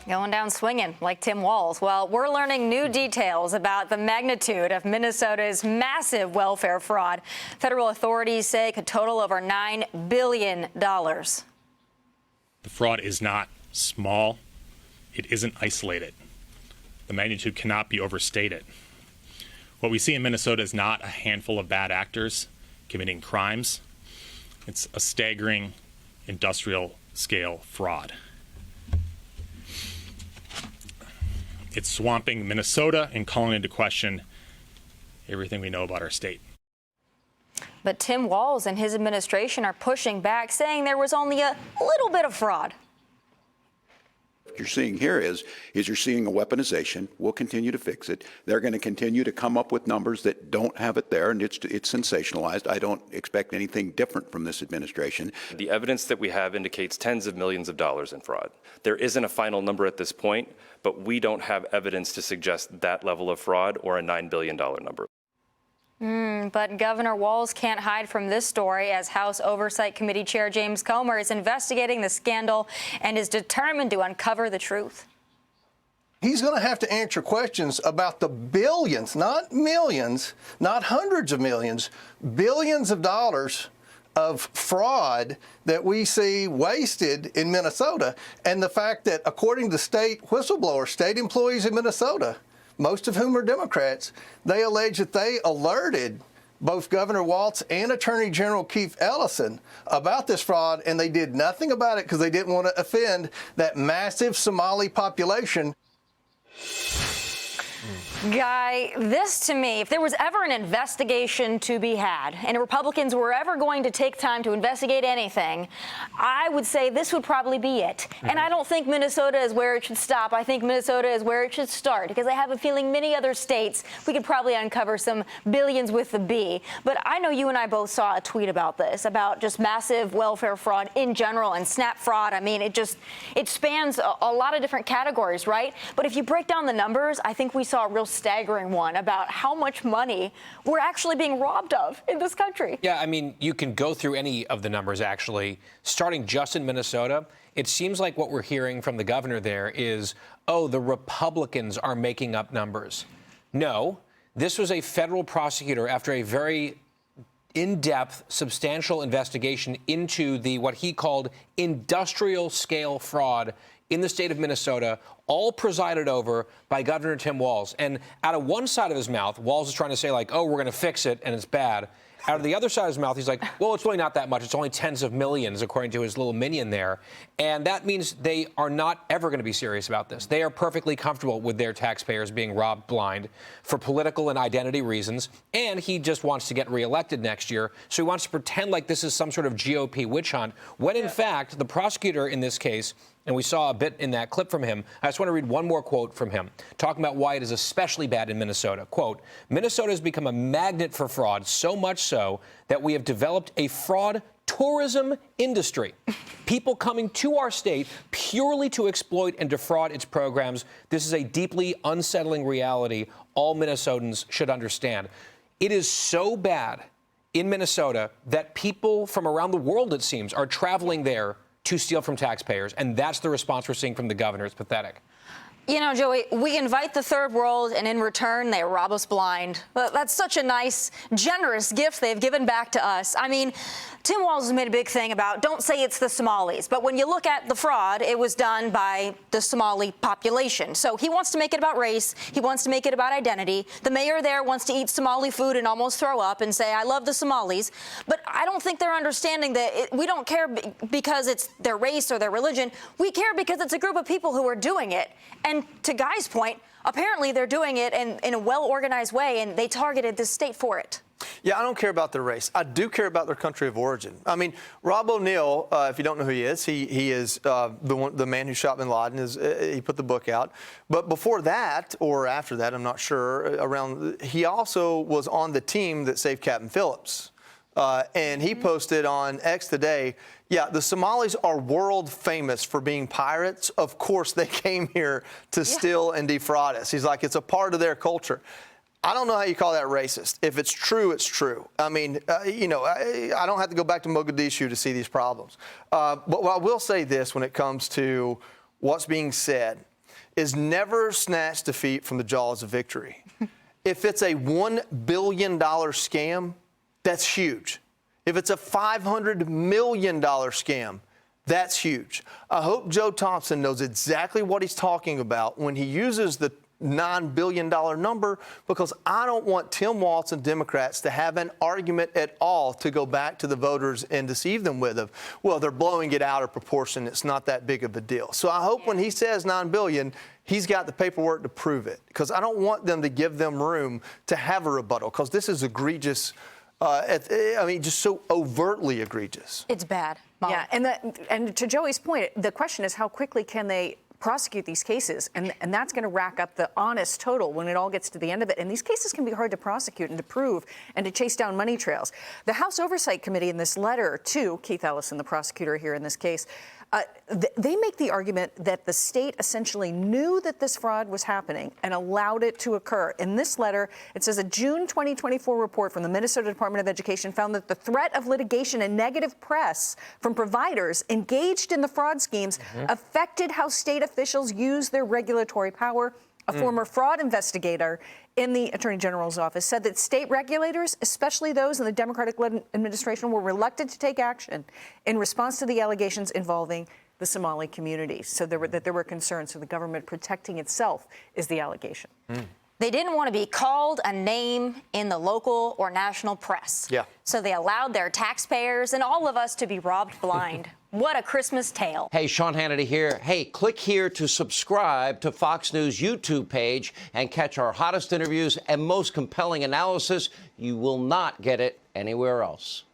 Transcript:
Going down swinging like Tim Walz. Well, we're learning new details about the magnitude of Minnesota's massive welfare fraud. Federal authorities say it could total over $9 billion. The fraud is not small. It isn't isolated. The magnitude cannot be overstated. What we see in Minnesota is not a handful of bad actors committing crimes. It's a staggering industrial scale fraud. It's swamping Minnesota and calling into question everything we know about our state. But Tim Walz and his administration are pushing back, saying there was only a little bit of fraud. What you're seeing here is you're seeing a weaponization. We'll continue to fix it. They're going to continue to come up with numbers that don't have it there, and it's sensationalized. I don't expect anything different from this administration. The evidence that we have indicates tens of millions of dollars in fraud. There isn't a final number at this point, but we don't have evidence to suggest that level of fraud or a $9 billion number. But Governor Walz can't hide from this story, as House Oversight Committee Chair James Comer is investigating the scandal and is determined to uncover the truth. He's going to have to answer questions about the billions, not millions, not hundreds of millions, billions of dollars of fraud that we see wasted in Minnesota. And the fact that, according to state whistleblowers, state employees in Minnesota, most of whom are Democrats, they allege that they alerted both Governor Walz and Attorney General Keith Ellison about this fraud, and they did nothing about it because they didn't want to offend that massive Somali population. Guy, this to me, if there was ever an investigation to be had, and Republicans were ever going to take time to investigate anything, I would say this would probably be it. And I don't think Minnesota is where it should stop. I think Minnesota is where it should start, because I have a feeling many other states, we could probably uncover some billions with the B. But I know you and I both saw a tweet about this, about just massive welfare fraud in general and SNAP fraud. I mean, it spans a lot of different categories, right? But if you break down the numbers, I think we saw a real staggering one about how much money we're actually being robbed of in this country. Yeah, I mean, you can go through any of the numbers, actually. Starting just in Minnesota, it seems like what we're hearing from the governor there is, oh, the Republicans are making up numbers. No, this was a federal prosecutor after a very in-depth, substantial investigation into what he called industrial scale fraud in the state of Minnesota, all presided over by Governor Tim Walz. And out of one side of his mouth, Walz is trying to say, like, oh, we're going to fix it, and it's bad. Out of the other side of his mouth, he's like, well, it's really not that much. It's only tens of millions, according to his little minion there. And that means they are not ever going to be serious about this. They are perfectly comfortable with their taxpayers being robbed blind for political and identity reasons. And he just wants to get reelected next year. So he wants to pretend like this is some sort of GOP witch hunt, when in fact, the prosecutor in this case, and we saw a bit in that clip from him. I just want to read one more quote from him, talking about why it is especially bad in Minnesota. Quote, Minnesota has become a magnet for fraud, so much so that we have developed a fraud tourism industry. People coming to our state purely to exploit and defraud its programs. This is a deeply unsettling reality all Minnesotans should understand. It is so bad in Minnesota that people from around the world, it seems, are traveling there to steal from taxpayers. And that's the response we're seeing from the governor. It's pathetic. You know, Joey, we invite the third world, and in return, they rob us blind. That's such a nice, generous gift they've given back to us. I mean, Tim Walz has made a big thing about, don't say it's the Somalis. But when you look at the fraud, it was done by the Somali population. So he wants to make it about race. He wants to make it about identity. The mayor there wants to eat Somali food and almost throw up and say, I love the Somalis. But I don't think they're understanding that we don't care because it's their race or their religion. We care because it's a group of people who are doing it. And to Guy's point, apparently they're doing it in a well-organized way, and they targeted this state for it. Yeah, I don't care about their race. I do care about their country of origin. I mean, Rob O'Neill, if you don't know who he is the man who shot bin Laden. He put the book out. But before that, or after that, I'm not sure, he also was on the team that saved Captain Phillips. And he posted on X today, yeah, the Somalis are world famous for being pirates. Of course, they came here to steal and defraud us. He's like, it's a part of their culture. I don't know how you call that racist. If it's true, it's true. I mean, I don't have to go back to Mogadishu to see these problems. But I will say this when it comes to what's being said. is never snatch defeat from the jaws of victory. If it's a $1 billion scam, that's huge. If it's a $500 million scam, that's huge. I hope Joe Thompson knows exactly what he's talking about when he uses the $9 billion number, because I don't want Tim Walz and Democrats to have an argument at all to go back to the voters and deceive them with of, well, they're blowing it out of proportion. It's not that big of a deal. So I hope when he says $9 billion, he's got the paperwork to prove it, because I don't want them to give them room to have a rebuttal, because this is egregious. Just so overtly egregious. It's bad, Mom. Yeah, and to Joey's point, the question is how quickly can they prosecute these cases, and that's going to rack up the honest total when it all gets to the end of it. And these cases can be hard to prosecute and to prove and to chase down money trails. The House Oversight Committee in this letter to Keith Ellison, the prosecutor here in this case, they make the argument that the state essentially knew that this fraud was happening and allowed it to occur. In this letter, it says a June 2024 report from the Minnesota Department of Education found that the threat of litigation and negative press from providers engaged in the fraud schemes affected how state officials use their regulatory power. A former fraud investigator in the Attorney General's office said that state regulators, especially those in the Democratic-led administration, were reluctant to take action in response to the allegations involving the Somali community. So there were concerns. So the government protecting itself is the allegation. They didn't want to be called a name in the local or national press. Yeah. So they allowed their taxpayers and all of us to be robbed blind. What a Christmas tale. Hey, Sean Hannity here. Hey, click here to subscribe to Fox News YouTube page and catch our hottest interviews and most compelling analysis. You will not get it anywhere else.